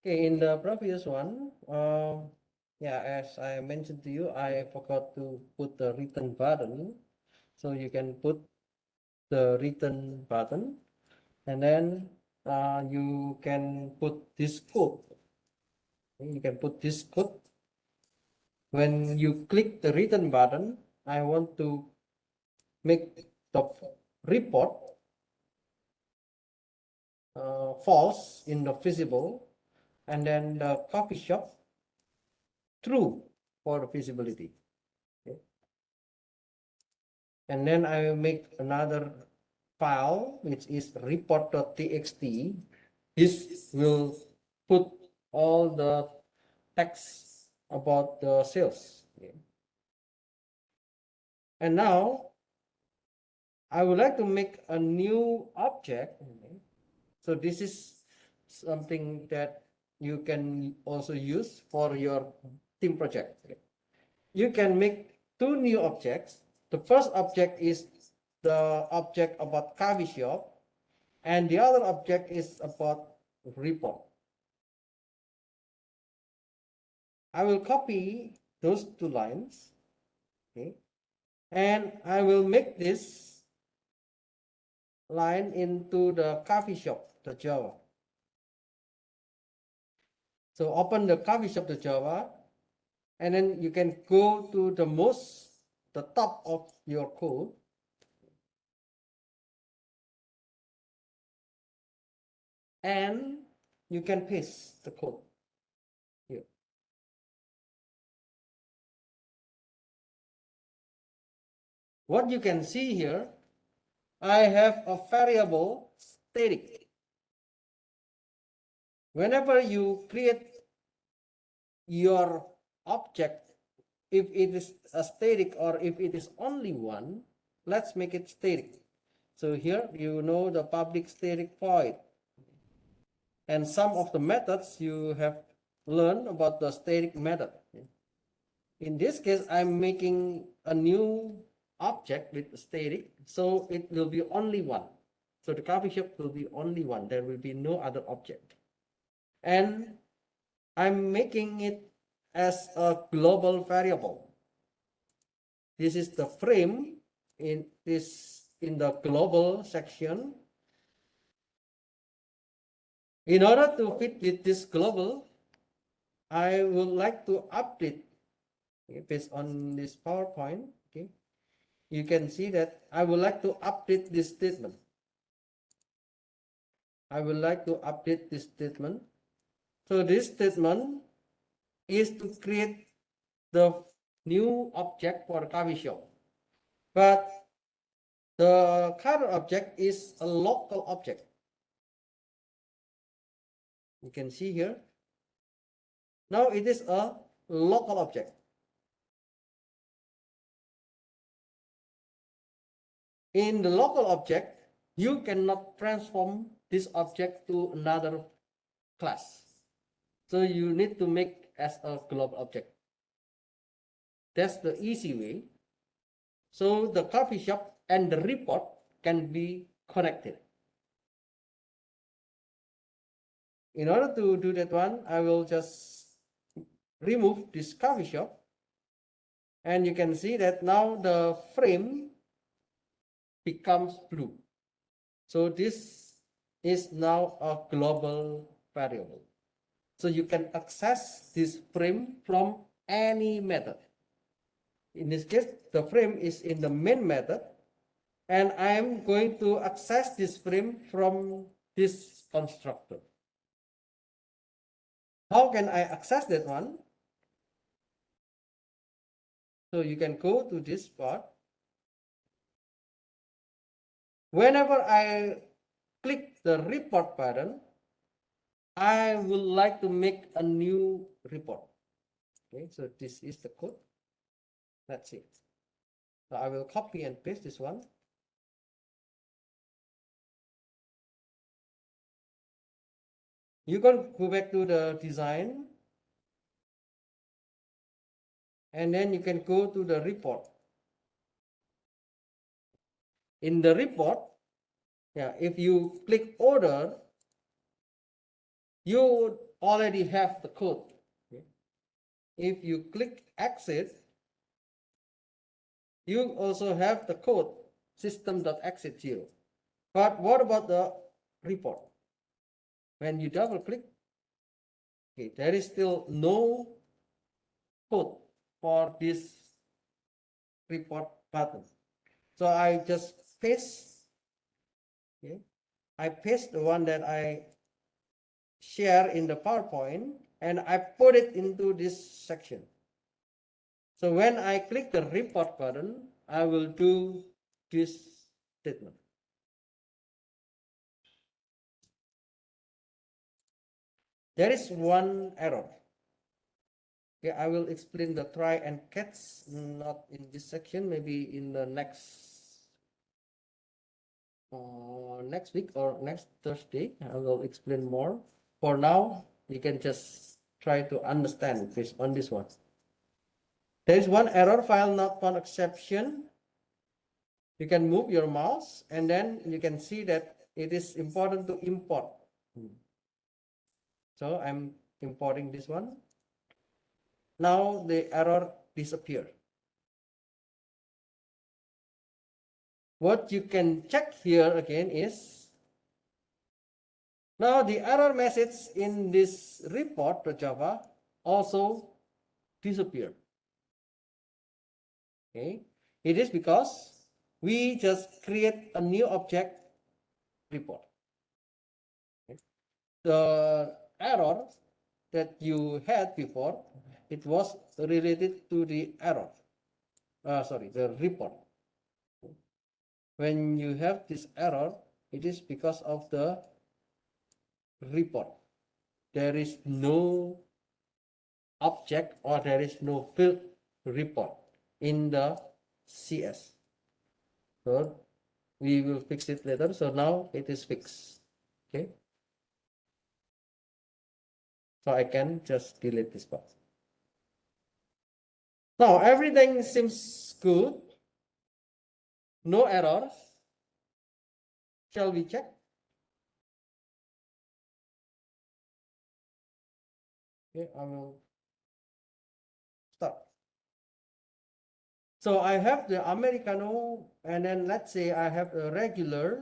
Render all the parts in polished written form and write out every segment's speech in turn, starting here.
Okay, in the previous one, yeah, as I mentioned to you, I forgot to put the return button. So you can put the return button, and then you can put this code. You can put this code. When you click the return button, I want to make the report false in the visible, and then the coffee shop true for the visibility. Okay. And then I will make another file which is report.txt. This will put all the text about the sales. Okay. And now I would like to make a new object. Okay. So this is something that you can also use for your team project. Okay. You can make two new objects. The first object is the object about coffee shop, and the other object is about report. I will copy those two lines, okay, and I will make this line into the coffee shop, the Java. So open the coffee shop, the Java, and then you can go to the top of your code, and you can paste the code here. What you can see here, I have a variable static. Whenever you create your object, if it is a static or if it is only one, let's make it static. So here you know the public static void, and some of the methods you have learned about the static method. In this case, I'm making a new object with static, so it will be only one. So the coffee shop will be only one. There will be no other object. And I'm making it as a global variable. This is the frame in the global section. In order to fit with this global, I would like to update, okay, based on this PowerPoint. Okay, you can see that I would like to update this statement. I would like to update this statement. So this statement is to create the new object for the coffee shop. But the current object is a local object. You can see here. Now it is a local object. In the local object, you cannot transform this object to another class. So you need to make as a global object. That's the easy way. So the coffee shop and the report can be connected. In order to do that one, I will just remove this coffee shop. And you can see that now the frame becomes blue. So this is now a global variable. So you can access this frame from any method. In this case, the frame is in the main method, and I am going to access this frame from this constructor. How can I access that one? So you can go to this part. Whenever I click the report button, I would like to make a new report. Okay, so this is the code. That's it. So I will copy and paste this one. You can go back to the design, and then you can go to the report. In the report, yeah, if you click order, you already have the code. Okay. If you click exit, you also have the code system.exit 0. But what about the report? When you double click, okay, there is still no code for this report button. So I just paste, okay, I paste the one that I share in the PowerPoint and I put it into this section. So when I click the report button, I will do this statement. There is one error. Okay, I will explain the try and catch, not in this section, maybe in the next week or next Thursday. I will explain more. For now, you can just try to understand this on this one. There is one error, file not found exception. You can move your mouse and then you can see that it is important to import. So I'm importing this one. Now the error disappeared. What you can check here again is, now the error message in this report.java also disappeared. Okay, it is because we just create a new object report. Okay. The error that you had before, it was related to the error. The report. When you have this error, it is because of the report. There is no object or there is no field report in the CS. So we will fix it later. So now it is fixed. Okay. So I can just delete this part. Now everything seems good. No errors. Shall we check? Okay, I will start. So I have the Americano, and then let's say I have a regular,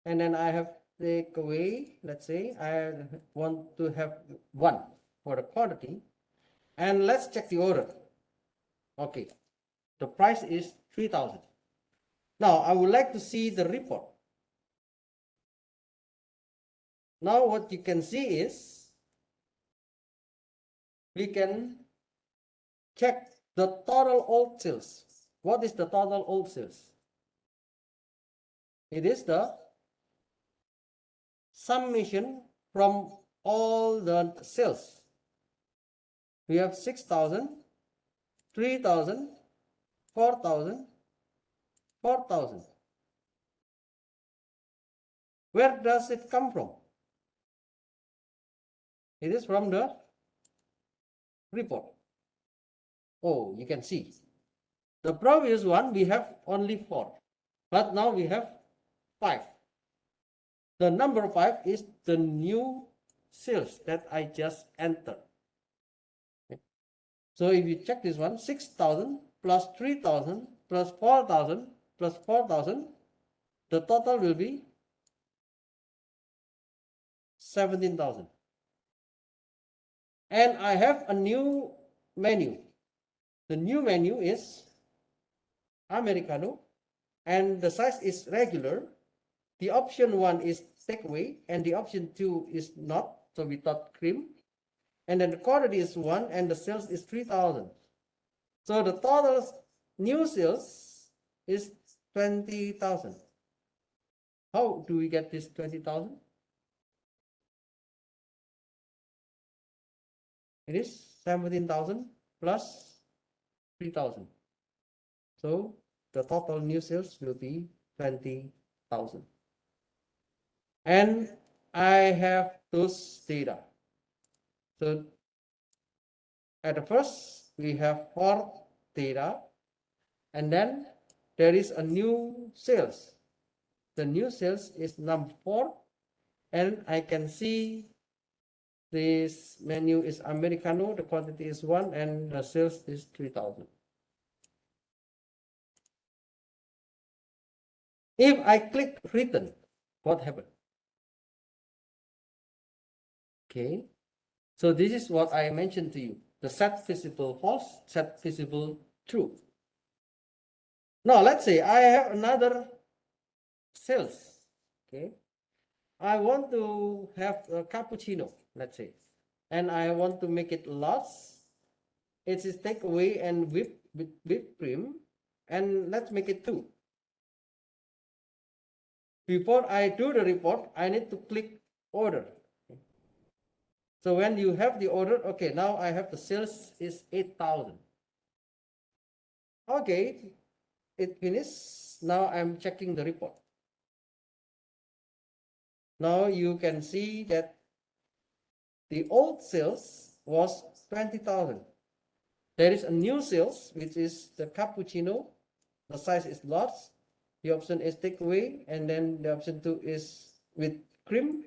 and then I have takeaway. Let's say I want to have one for the quantity, and let's check the order. Okay, the price is 3,000. Now I would like to see the report. Now what you can see is we can check the total old sales. What is the total old sales? It is the summation from all the sales. We have 6,000, 3,000, 4,000, 4,000. Where does it come from? It is from the report. Oh, you can see. The previous one we have only 4, but now we have 5. The number 5 is the new sales that I just entered. Okay. So if you check this one, 6,000 plus 3,000 plus 4,000 plus 4,000, the total will be 17,000. And I have a new menu. The new menu is Americano and the size is regular. The option 1 is takeaway and the option 2 is not, so we thought cream. And then the quantity is 1 and the sales is 3,000. So the total new sales is 20,000. How do we get this 20,000? It is 17,000 plus 3,000. So the total new sales will be 20,000. And I have those data. So at the first, we have 4 data, and then there is a new sales. The new sales is number 4, and I can see this menu is Americano, the quantity is 1 and the sales is 3,000. If I click return, what happened? Okay, so this is what I mentioned to you. The set visible false, set visible true. Now let's say I have another sales. Okay, I want to have a cappuccino, let's say, and I want to make it lots. It is takeaway and whipped cream, and let's make it 2. Before I do the report, I need to click order. So when you have the order, okay, now I have the sales is 8,000. Okay, it finished. Now I'm checking the report. Now you can see that the old sales was 20,000. There is a new sales, which is the cappuccino. The size is large. The option is takeaway, and then the option 2 is with cream,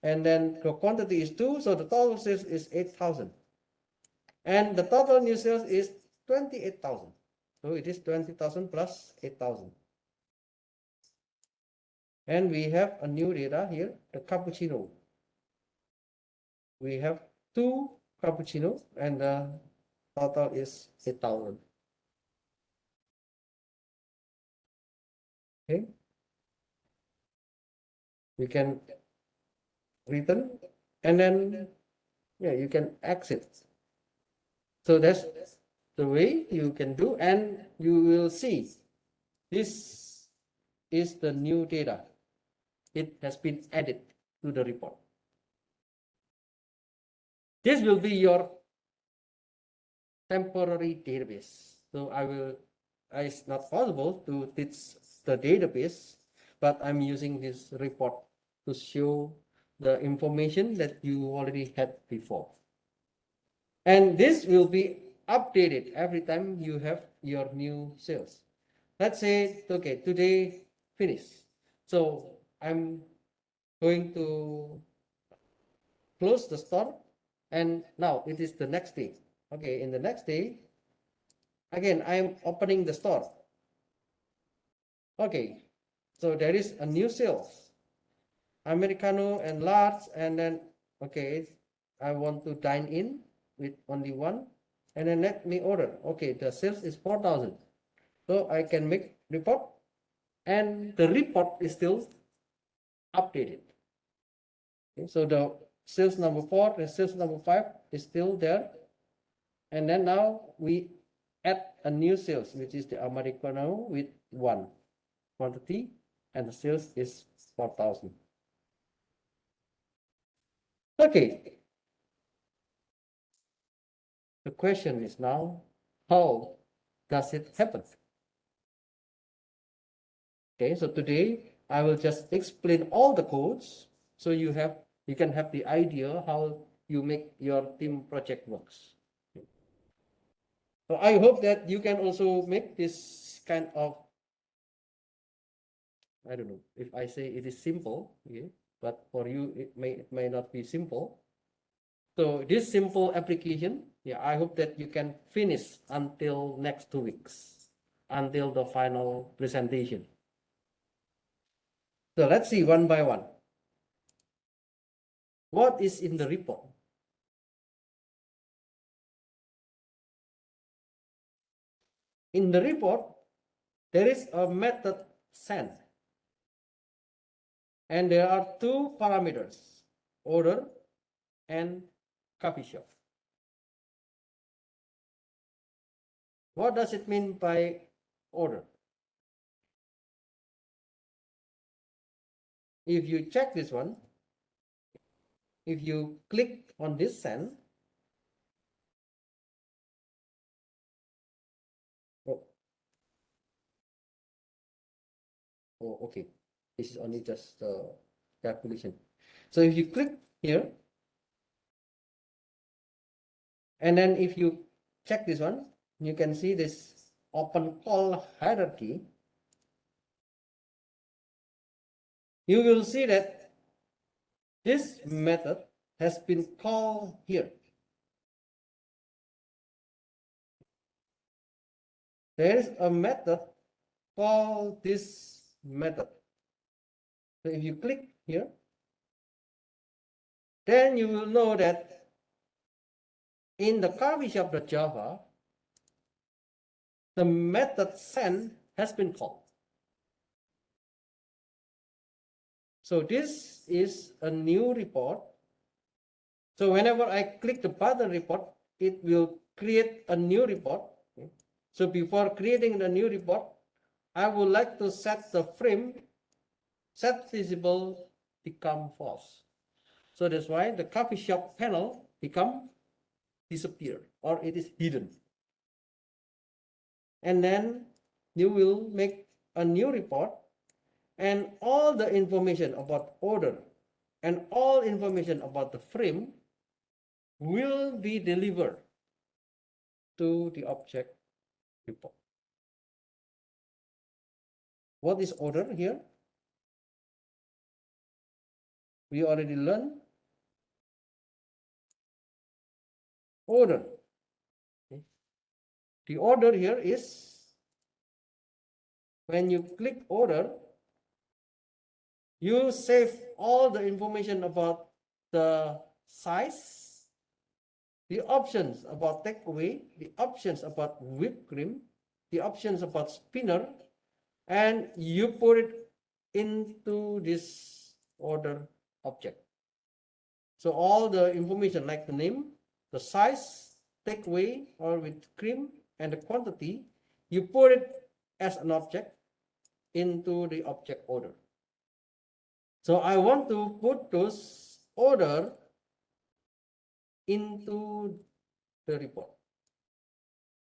and then the quantity is 2. So the total sales is 8,000, and the total new sales is 28,000. So it is 20,000 plus 8,000. And we have a new data here, the cappuccino. We have 2 cappuccino, and the total is 8,000. Okay, you can return, and then yeah, you can exit. So that's the way you can do, and you will see this is the new data. It has been added to the report. This will be your temporary database. So it's not possible to teach the database, but I'm using this report to show the information that you already had before. And this will be updated every time you have your new sales. Let's say, okay, today finish. So I'm going to close the store, and now it is the next day. Okay, in the next day, again, I'm opening the store. Okay, so there is a new sales, Americano and large, and then, okay, I want to dine in with only 1, and then let me order. Okay, the sales is 4,000. So I can make report, and the report is still updated. Okay, so the sales number 4 and sales number 5 is still there. And then now we add a new sales, which is the Americano with 1 quantity, and the sales is 4,000. Okay. The question is now, how does it happen? Okay, so today I will just explain all the codes, so you can have the idea how you make your team project works. So I hope that you can also make this kind of, I don't know if I say it is simple, okay, but for you it may not be simple. So this simple application, yeah, I hope that you can finish until next 2 weeks, until the final presentation. So let's see one by one. What is in the report? In the report, there is a method send, and there are 2 parameters, order and coffee shop. What does it mean by order? If you check this one, if you click on this send, oh, okay, this is only just the calculation. So if you click here, and then if you check this one, you can see this open call hierarchy. You will see that this method has been called here. There is a method called this method. So if you click here, then you will know that in the coffeeshop.java, the method send has been called. So this is a new report. So whenever I click the button report, it will create a new report. Okay. So before creating the new report, I would like to set the frame set visible become false. So that's why the coffee shop panel become disappear or it is hidden. And then you will make a new report and all the information about order and all information about the frame will be delivered to the object report. What is order here? We already learned order. Okay. The order here is when you click order, you save all the information about the size, the options about takeaway, the options about whipped cream, the options about spinner, and you put it into this order object. So all the information like the name, the size, takeaway or with cream, and the quantity, you put it as an object into the object order. So I want to put those order into the report.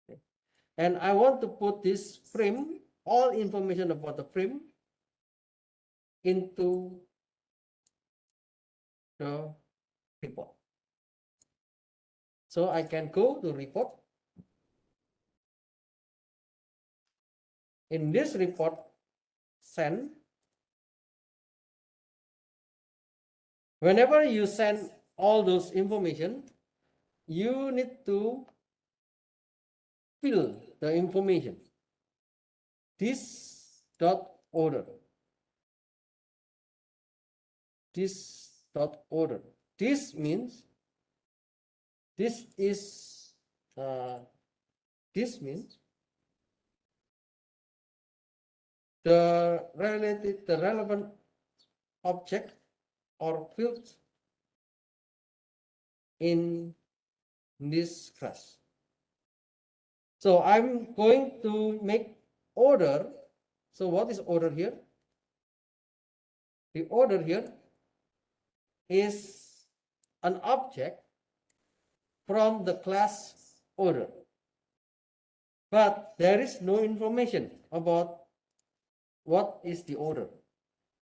Okay. And I want to put this frame, all information about the frame into the report. So I can go to report. In this report, send. Whenever you send all those information, you need to fill the information. This dot order. This dot order. This means this is this means the relevant object or field in this class. So I'm going to make order. So what is order here? The order here is an object from the class order. But there is no information about what is the order.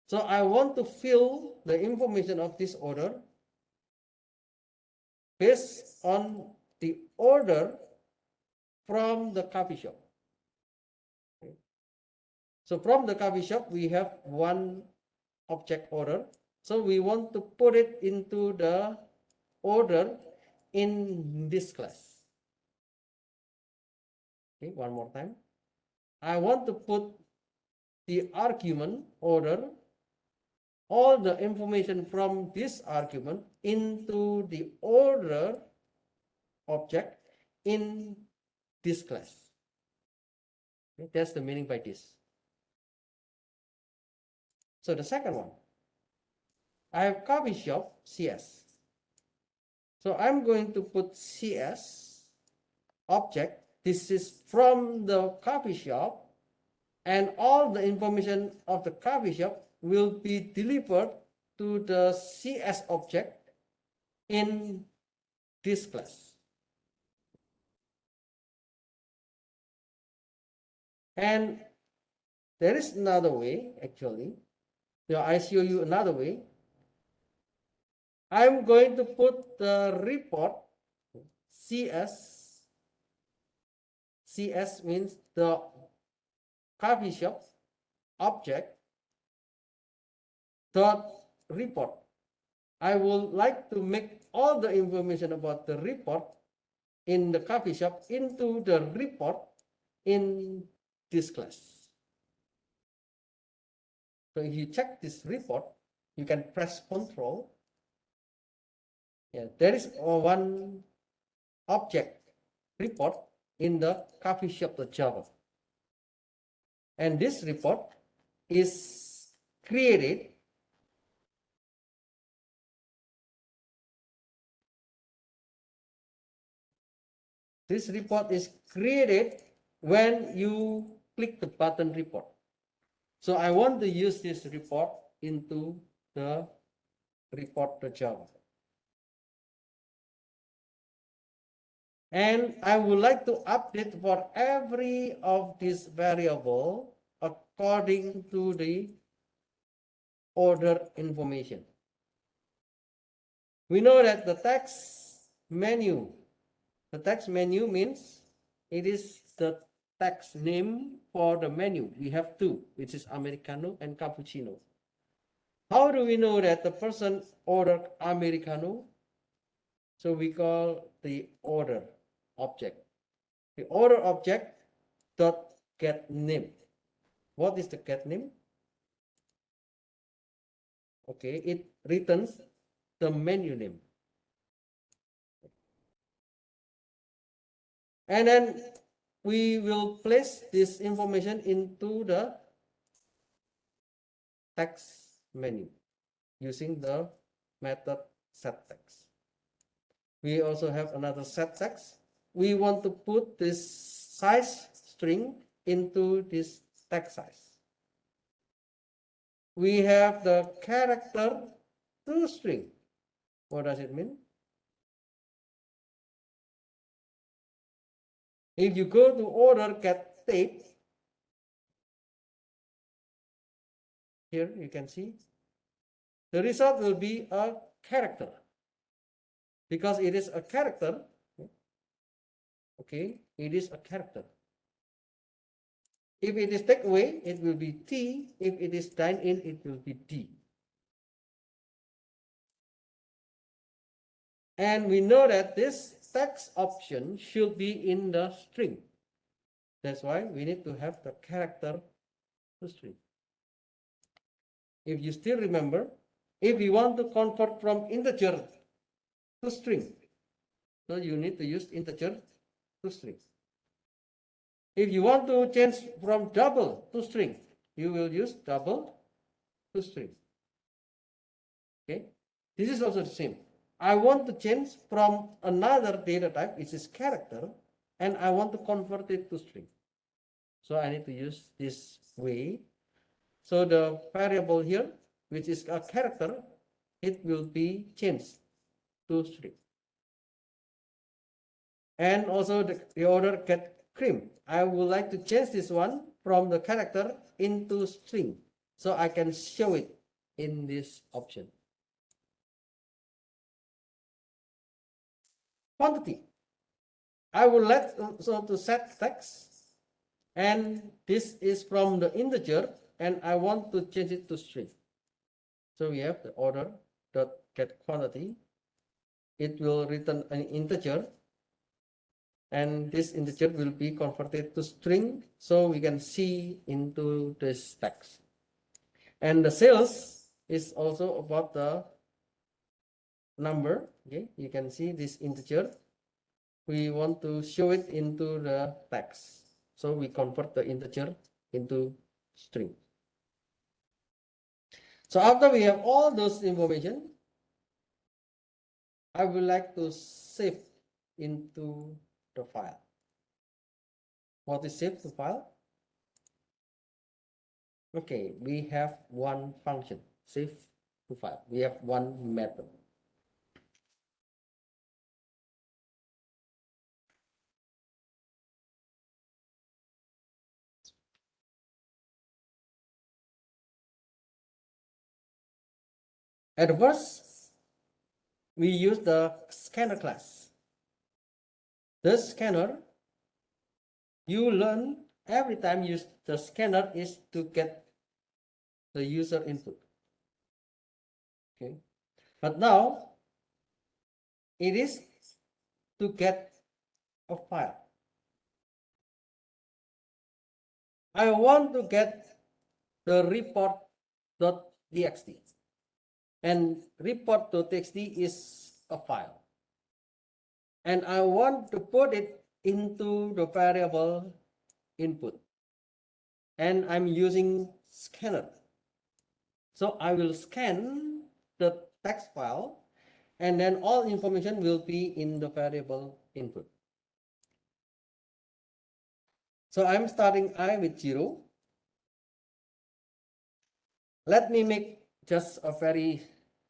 So I want to fill the information of this order based on the order from the coffee shop. Okay. So from the coffee shop, we have one object order. So we want to put it into the order in this class. Okay, one more time. I want to put the argument order, all the information from this argument into the order object in this class. Okay, that's the meaning by this. So the second one, I have coffee shop CS. So I'm going to put CS object. This is from the coffee shop, and all the information of the coffee shop will be delivered to the CS object in this class. And there is another way, actually. So I show you another way. I'm going to put the report CS. CS means the coffee shop object dot report. I would like to make all the information about the report in the coffee shop into the report in this class. So if you check this report, you can press Control. Yeah, there is one object report in the coffee shop.java. And this report is created when you click the button report. So I want to use this report into the report.java. And I would like to update for every of these variable according to the order information. We know that the text menu means it is the text name for the menu. We have two, which is Americano and Cappuccino. How do we know that the person ordered Americano? So we call the order object. The order object dot get name. What is the get name? Okay, it returns the menu name. And then we will place this information into the text menu using the method setText. We also have another setText. We want to put this size string into this text size. We have the character toString. What does it mean? If you go to order get tape, here you can see the result will be a character. Because it is a character, okay, it is a character. If it is take away, it will be T. If it is dine in, it will be D. And we know that this text option should be in the string. That's why we need to have the character to string. If you still remember, if you want to convert from integer to string, so you need to use integer to string. If you want to change from double to string, you will use double to string. Okay, this is also the same. I want to change from another data type, which is character, and I want to convert it to string. So I need to use this way. So the variable here, which is a character, it will be changed to string. And also the order get cream. I would like to change this one from the character into string. So I can show it in this option. Quantity. I would like also to set text, and this is from the integer, and I want to change it to string. So we have the order dot get quantity. It will return an integer, and this integer will be converted to string, so we can see into this text. And the sales is also about the number. Okay, you can see this integer. We want to show it into the text, so we convert the integer into string. So after we have all those information, I would like to save into the file. What is save to file? Okay, we have one function, save to file. We have one method. At first, we use the scanner class. The scanner, you learn every time you use the scanner is to get the user input. Okay. But now it is to get a file. I want to get the report.txt, and report.txt is a file, and I want to put it into the variable input, and I'm using scanner. So I will scan the text file, and then all information will be in the variable input. So I'm starting I with 0. Let me make just a very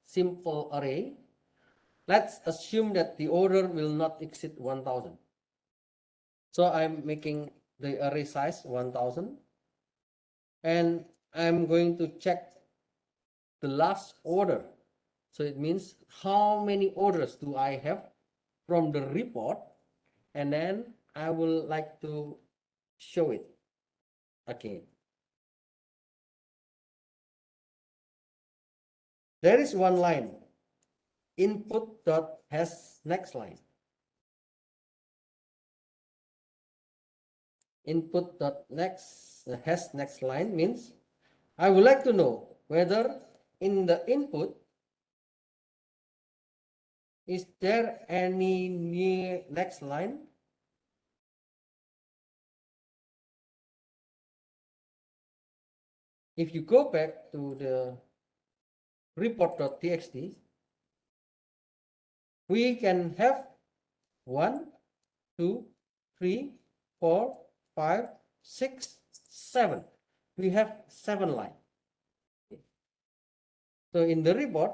simple array. Let's assume that the order will not exceed 1000. So I'm making the array size 1000, and I'm going to check the last order. So it means how many orders do I have from the report, and then I will like to show it again. There is one line, input dot has next line. Input dot next has next line means I would like to know whether in the input is there any new next line. If you go back to the report.txt, we can have 1, 2, 3, 4, 5, 6, 7. We have 7 lines. So in the report,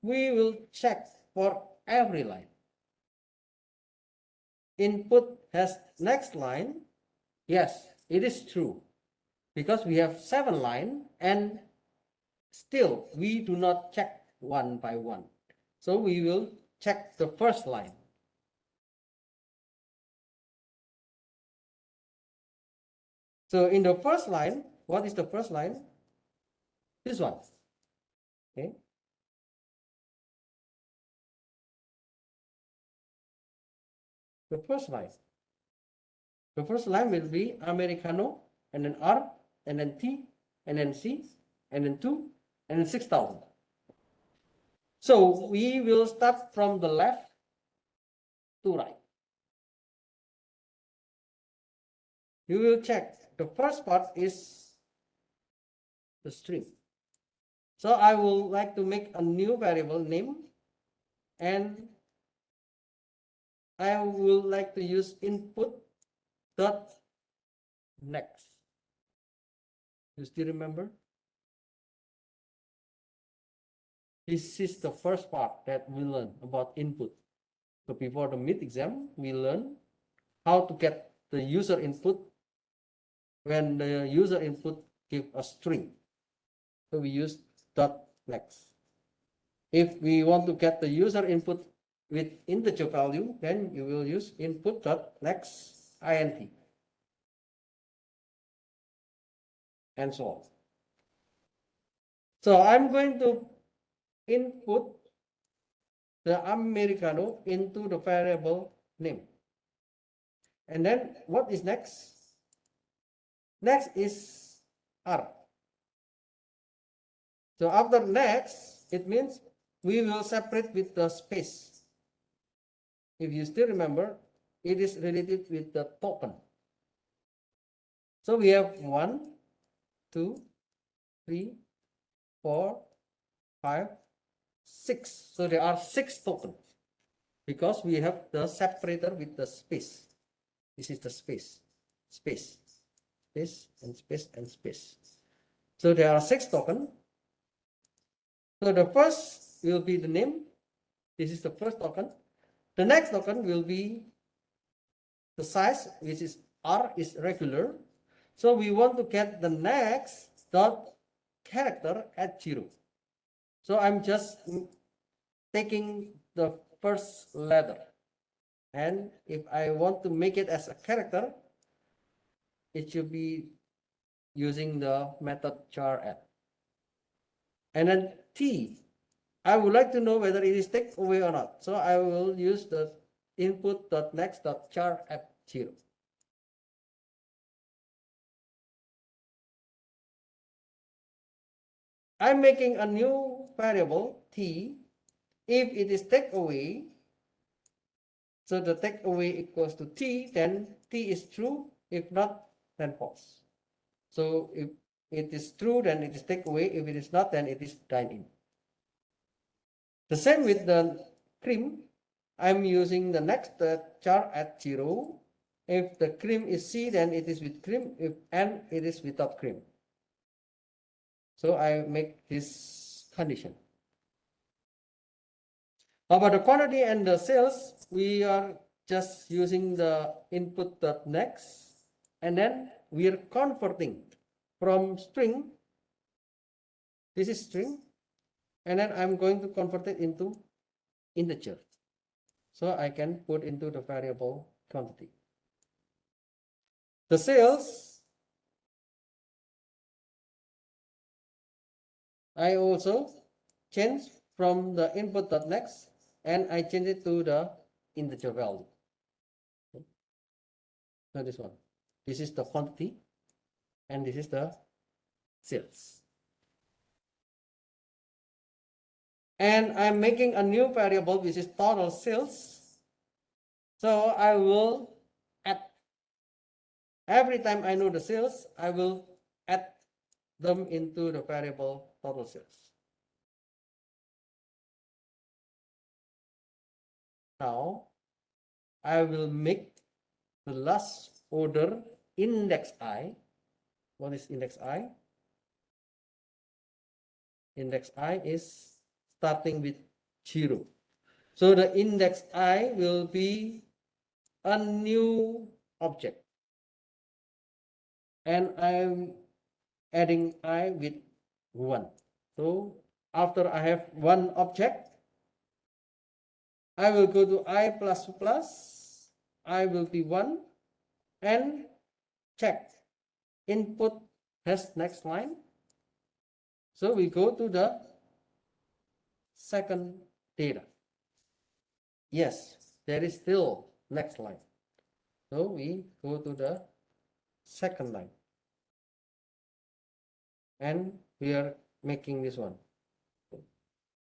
we will check for every line. Input has next line. Yes, it is true, because we have 7 lines, and still we do not check one by one. So we will check the first line. So in the first line, what is the first line? This one. Okay. The first line. The first line will be Americano, and then R, and then T, and then C, and then 2, and then 6000. So we will start from the left to right. You will check. The first part is the string. So I will like to make a new variable name, and I will like to use input dot next. You still remember? This is the first part that we learn about input. So before the mid exam, we learn how to get the user input when the user input give a string. So we use dot next. If we want to get the user input with integer value, then you will use input dot next int, and so on. So I'm going to input the Americano into the variable name. And then what is next? Next is R. So after next, it means we will separate with the space. If you still remember, it is related with the token. So we have 1, 2, 3, 4, 5, 6. So there are 6 tokens because we have the separator with the space. This is the space, space, space, and space, and space. So there are 6 tokens. So the first will be the name. This is the first token. The next token will be the size, which is R is regular. So we want to get the next dot character at 0. So I'm just taking the first letter. And if I want to make it as a character, it should be using the method char add. And then T I would like to know whether it is take away or not. So I will use the input.next.char at 0. I'm making a new variable t. If it is take away, so the take away equals to t, then t is true. If not, then false. So if it is true, then it is take away. If it is not, then it is dine in. The same with the cream. I'm using the next char at 0. If the cream is C, then it is with cream. If N, it is without cream. So I make this condition. About the quantity and the sales, we are just using the input.next, and then we are converting from string. This is string, and then I'm going to convert it into integer. So I can put into the variable quantity. The sales, I also change from the input.next and I change it to the integer value. Okay. So this one. This is the quantity and this is the sales. And I'm making a new variable which is total sales. So I will add, every time I know the sales, I will add them into the variable total sales. Now I will make the last order index I. What is index I? Index I is starting with 0. So the index I will be a new object. And I'm adding I with 1. So after I have one object, I will go to I plus plus, I will be 1, and check input has next line. So we go to the second data. Yes, there is still next line. So we go to the second line. And we are making this one.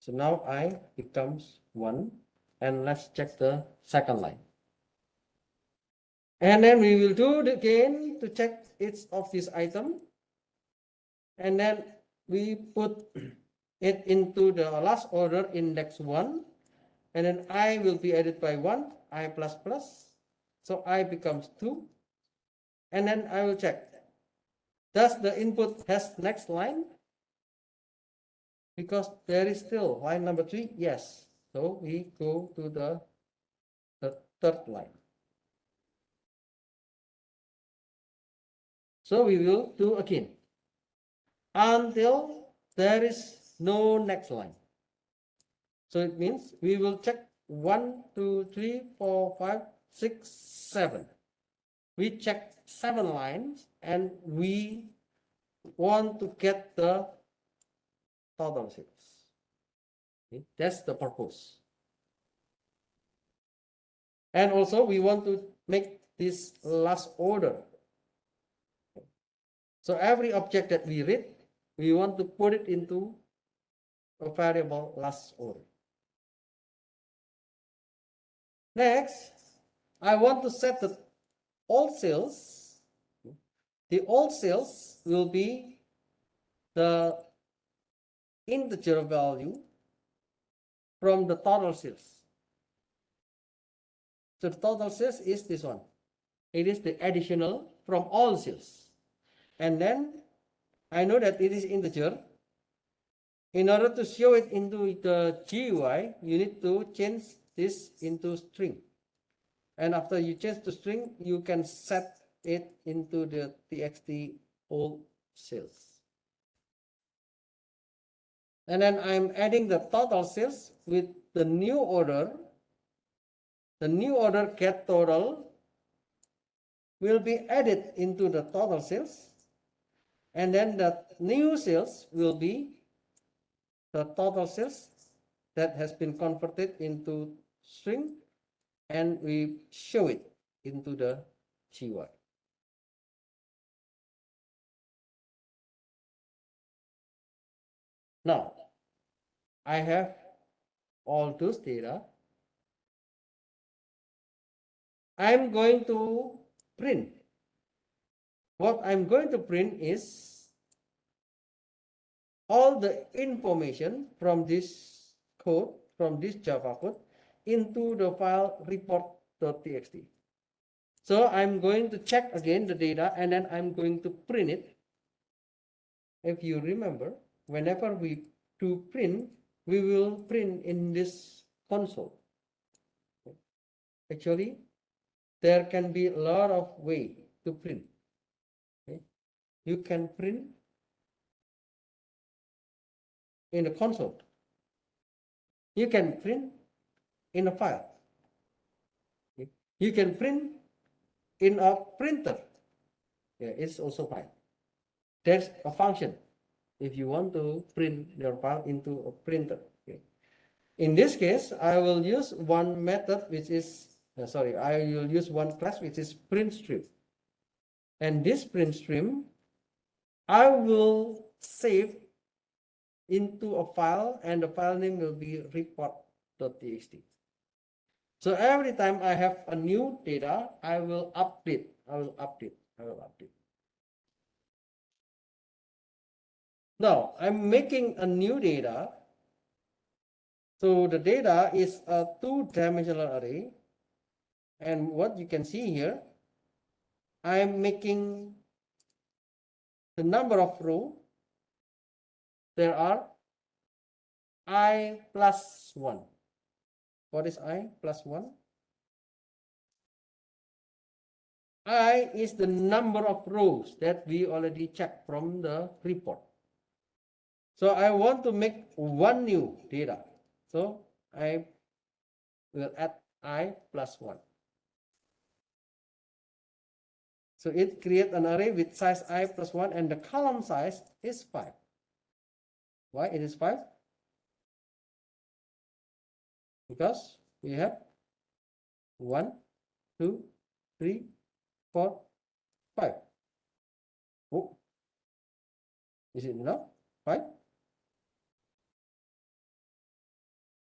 So now I becomes 1. And let's check the second line. And then we will do it again to check each of this item. And then we put it into the last order index 1. And then I will be added by 1, I plus plus. So I becomes 2. And then I will check. Does the input has next line? Because there is still line number 3. Yes. So we go to the third line. So we will do again until there is no next line. So it means we will check 1, 2, 3, 4, 5, 6, 7. We check 7 lines and we want to get the total sales. Okay. That's the purpose. And also we want to make this last order. So every object that we read, we want to put it into a variable last order. Next, I want to set the all sales. The all sales will be the integer value from the total sales. So the total sales is this one. It is the additional from all sales. And then I know that it is integer. In order to show it into the GUI, you need to change this into string. And after you change the string, you can set it into the txt all sales. And then I'm adding the total sales with the new order. The new order get total will be added into the total sales. And then the new sales will be the total sales that has been converted into string, and we show it into the GUI. Now, I have all those data. I'm going to print. What I'm going to print is all the information from this code, from this Java code, into the file report.txt. So I'm going to check again the data, and then I'm going to print it. If you remember, whenever we do print, we will print in this console. Actually, there can be a lot of way to print. Okay? You can print in the console. You can print in a file. Okay? You can print in a printer. Yeah, it's also fine. There's a function if you want to print your file into a printer. Okay? In this case, I will use one method which is, I will use one class which is print stream. And this print stream, I will save into a file, and the file name will be report.txt. So every time I have a new data, I will update. Now I'm making a new data. So the data is a two-dimensional array. And what you can see here, I am making the number of rows. There are I plus 1. What is I plus 1? I is the number of rows that we already checked from the report. So I want to make one new data. So I will add I plus 1. So it creates an array with size I plus 1, and the column size is 5. Why it is 5? Because we have 1, 2, 3, 4, 5. Oh, is it enough? 5?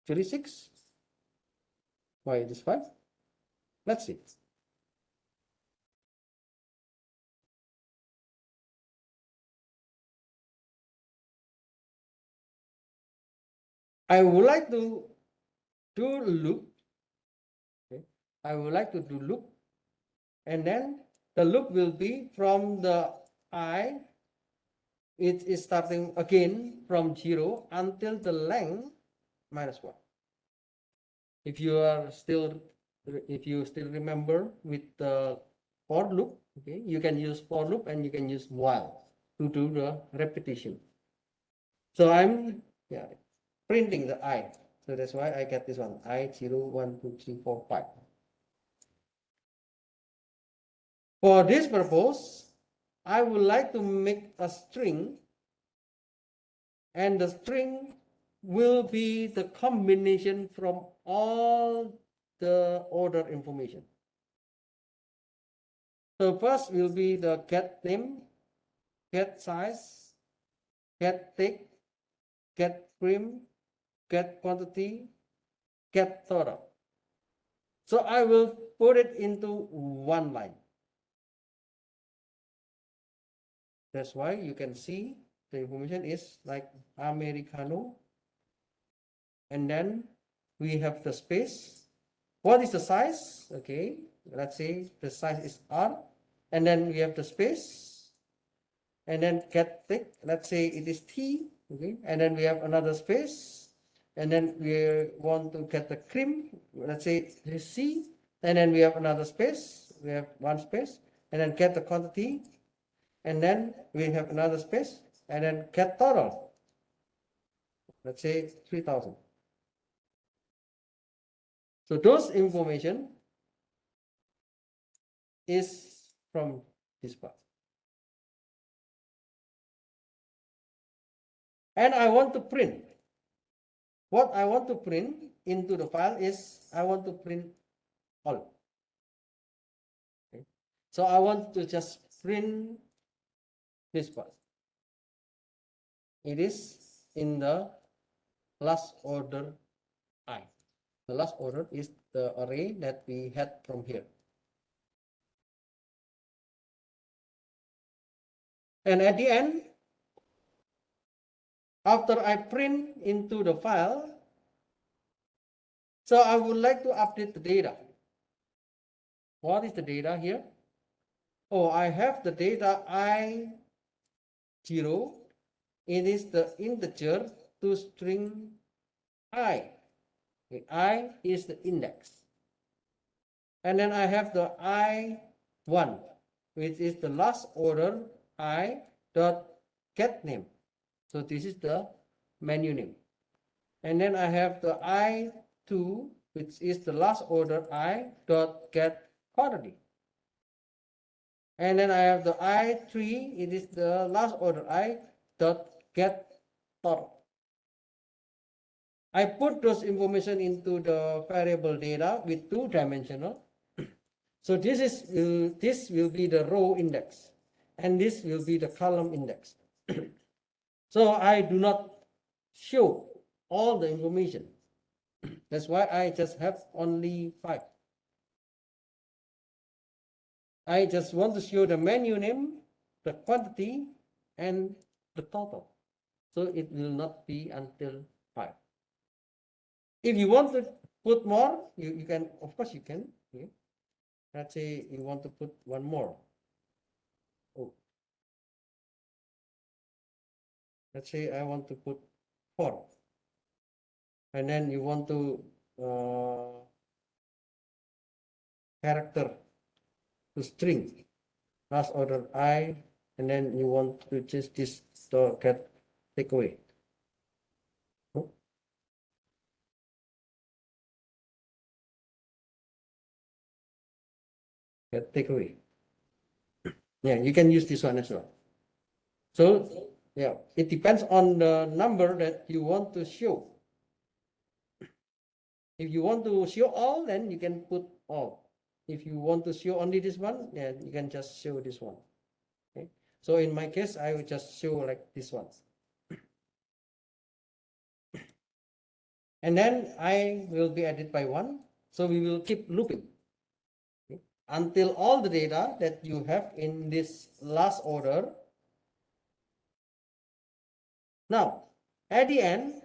36? Why it is 5? Let's see. I would like to do loop. Okay. I would like to do loop, and then the loop will be from the I. It is starting again from 0 until the length minus 1. If you still remember with the for loop, okay, you can use for loop and you can use while to do the repetition. So I'm printing the I. So that's why I get this one, I 0, 1, 2, 3, 4, 5. For this purpose, I would like to make a string, and the string will be the combination from all the order information. So first will be the get name, get size, get tick, get cream, get quantity, get total. So I will put it into one line. That's why you can see the information is like Americano, and then we have the space. What is the size? Okay, let's say the size is R, and then we have the space, and then get thick, let's say it is T, okay, and then we have another space, and then we want to get the cream, let's say it is C, and then we have another space, we have one space, and then get the quantity, and then we have another space, and then get total, let's say 3000. So those information is from this part. And I want to print. what I want to print into the file is I want to print all. Okay. So I want to just print this part. It is in the last order I. The last order is the array that we had from here. And at the end, after I print into the file, so I would like to update the data. What is the data here? Oh, I have the data I0. It is the integer to string I. Okay, I is the index. And then I have the I1, which is the last order I dot get name. So this is the menu name. And then I have the I2, which is the last order I dot get quantity. And then I have the I3, it is the last order I dot get total. I put those information into the variable data with 2-dimensional. So this will be the row index, and this will be the column index. So I do not show all the information. That's why I just have only 5. I just want to show the menu name, the quantity, and the total. So it will not be until 5. If you want to put more, you can, of course you can. Okay. Let's say you want to put one more. Oh. Let's say I want to put 4. And then you want to character to string last order I, and then you want to change this to get takeaway. Oh. Get takeaway. Yeah, you can use this one as well. So yeah, it depends on the number that you want to show. If you want to show all, then you can put all. If you want to show only this one, yeah, you can just show this one. Okay. So in my case, I will just show like this one. And then I will be added by 1. So we will keep looping, okay, until all the data that you have in this last order. Now, at the end,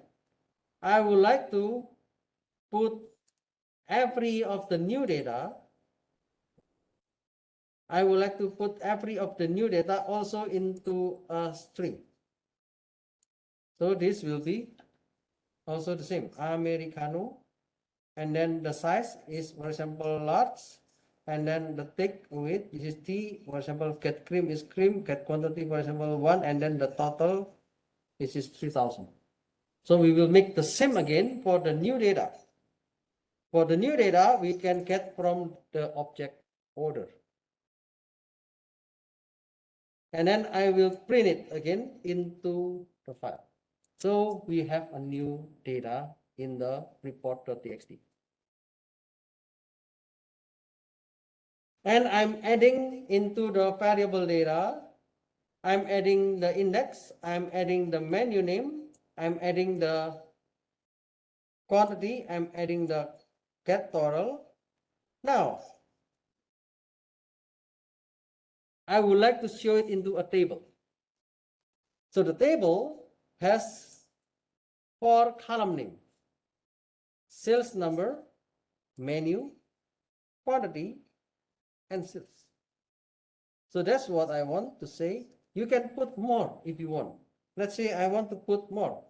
I would like to put every of the new data. I would like to put every of the new data also into a string. So this will be also the same, Americano. And then the size is, for example, large. And then the take weight, this is T, for example, get cream is cream, get quantity, for example, 1, and then the total, this is 3000. So we will make the same again for the new data. For the new data, we can get from the object order. And then I will print it again into the file. So we have a new data in the report.txt. And I'm adding into the variable data, I'm adding the index, I'm adding the menu name, I'm adding the quantity, I'm adding the get total. Now, I would like to show it into a table. So the table has 4 column names: sales number, menu, quantity, and sales. So that's what I want to say. You can put more if you want. Let's say I want to put more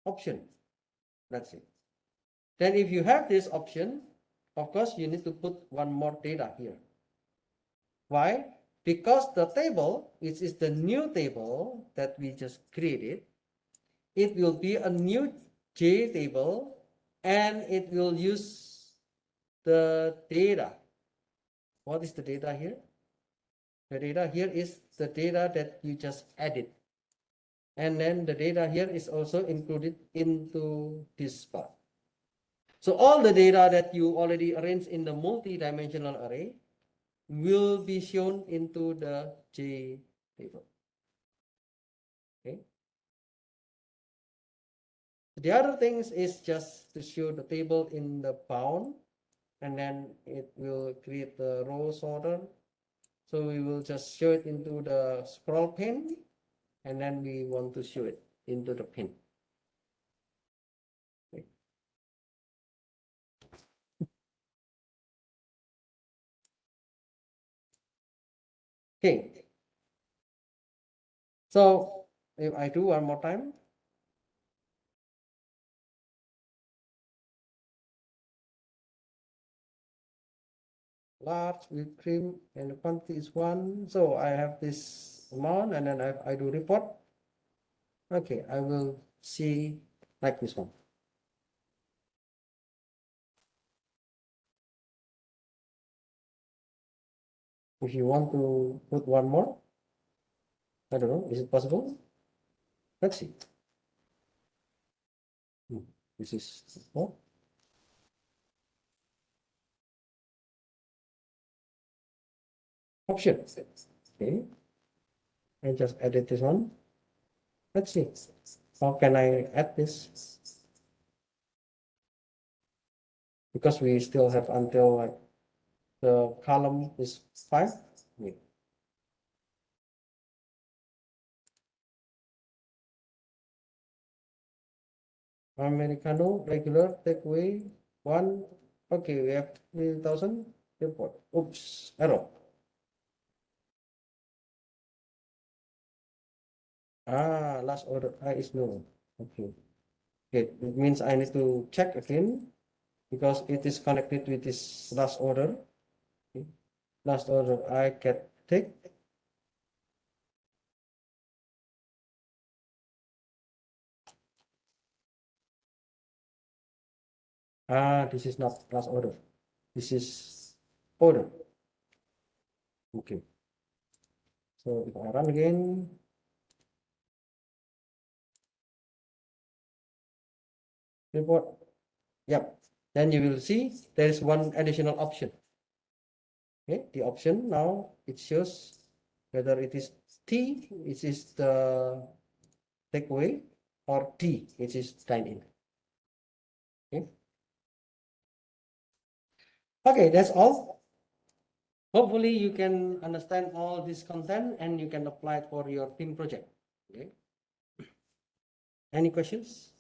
option. That's it. Then if you have this option, of course, you need to put one more data here. Why? Because the table, which is the new table that we just created, it will be a new J table, and it will use the data. What is the data here? The data here is the data that you just added. and then the data here is also included into this part. So all the data that you already arranged in the multi-dimensional array will be shown into the J table. Okay. The other things is just to show the table in the bound, and then it will create the row sorter. So we will just show it into the scroll pane, and then we want to show it into the pin. Okay. So if I do one more time, large with cream and the quantity is 1. So I have this amount, and then I do report. Okay, I will see like this one. If you want to put one more, I don't know, is it possible? Let's see. This is oh, option. Okay, I just added this one. Let's see. How can I add this? Because we still have until like the column is 5. Wait. Americano, regular, takeaway, 1. Okay, we have 3,000. Report. Oops, error. Ah, last order is no. Okay. Okay, it means I need to check again because it is connected with this last order. Okay. Last order I can take. Ah, this is not last order. This is order. Okay. So if I run again, report. Yep. Then you will see there is one additional option. Okay, the option now it shows whether it is T, it is the takeaway, or T, it is dine in. Okay. Okay, that's all. Hopefully you can understand all this content and you can apply it for your team project. Okay. Any questions?